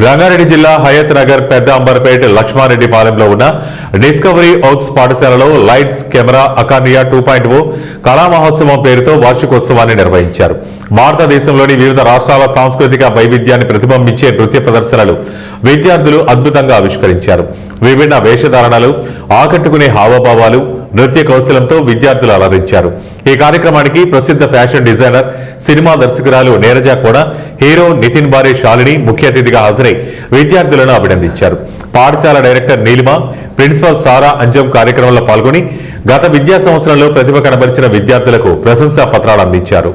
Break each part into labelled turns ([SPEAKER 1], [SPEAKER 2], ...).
[SPEAKER 1] రంగారెడ్డి జిల్లా హయత్ నగర్ పెద్ద అంబర్పేట్ లక్ష్మారెడ్డి పాలెంలో ఉన్న డిస్కవరీ ఓక్స్ పాఠశాలలో లైట్స్ కెమెరా అకార్నియా 2.0 కళా మహోత్సవం పేరుతో వార్షికోత్సవాన్ని నిర్వహించారు. భారతదేశంలోని వివిధ రాష్ట్రాల సాంస్కృతిక వైవిధ్యాన్ని ప్రతిబింబించే నృత్య ప్రదర్శనలు విద్యార్థులు అద్భుతంగా ఆవిష్కరించారు. విభిన్న వేషధారణలు, ఆకట్టుకునే హావభావాలు, నృత్య కౌశలంతో విద్యార్థులు అలరించారు. ఈ కార్యక్రమానికి ప్రసిద్ధ ఫ్యాషన్ డిజైనర్, సినిమా దర్శకురాలు నీరజ కూడా, హీరో నితిన్ బారే శాలిని ముఖ్య అతిథిగా హాజరై విద్యార్థులను అభినందించారు. పాఠశాల డైరెక్టర్ నీలిమ, ప్రిన్సిపల్ సారా అంజం కార్యక్రమంలో పాల్గొని గత విద్యా సంవత్సరంలో ప్రతిభ కనబరిచిన విద్యార్థులకు ప్రశంసా పత్రాలు అందించారు.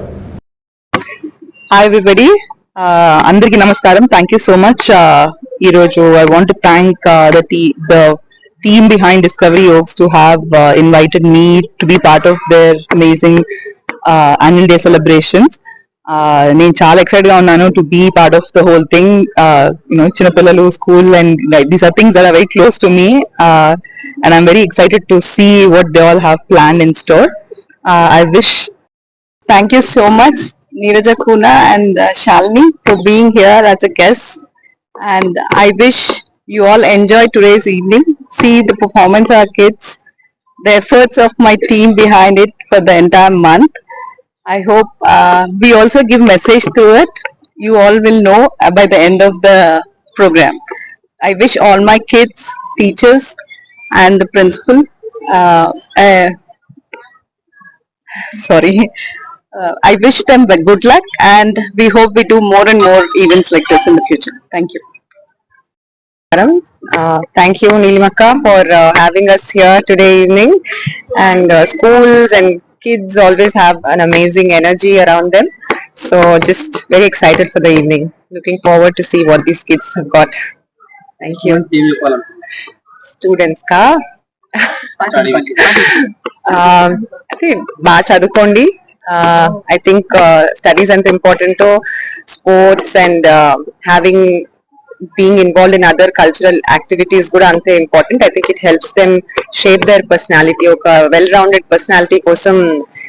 [SPEAKER 2] హాయ్ ఎవ్రీబడి, అందరికీ నమస్కారం. Thank you so much. ఈ రోజు I want to thank the team behind Discovery Oaks to have invited me to be part of their amazing annual day celebrations. నేను చాలా ఎక్సైటెడ్ గా ఉన్నాను to be part of the whole thing. చిన్నపిల్లలు, school, and these are things that are very close to me, and I'm very excited to see what they all have planned in store. Thank you so much, Neeraja Kuna and Shalini, for being here as a guest, and I wish you all enjoy today's evening. See the performance of our kids, the efforts of my team behind it for the entire month. I hope we also give message to it. You all will know by the end of the program. I wish all my kids, teachers, and the principal, I wish them good luck, and we hope we do more and more events like this in the future. Thank you. Thank you, Neelimaka, for having us here today evening. And schools and kids always have an amazing energy around them. So just very excited for the evening. Looking forward to see what these kids have got. Thank you. Students ka బాగా చదువుకోండి. I think studies are important to sports, and being involved in other cultural activities kuda ante important. I think it helps them shape their personality. Oka well rounded personality kosam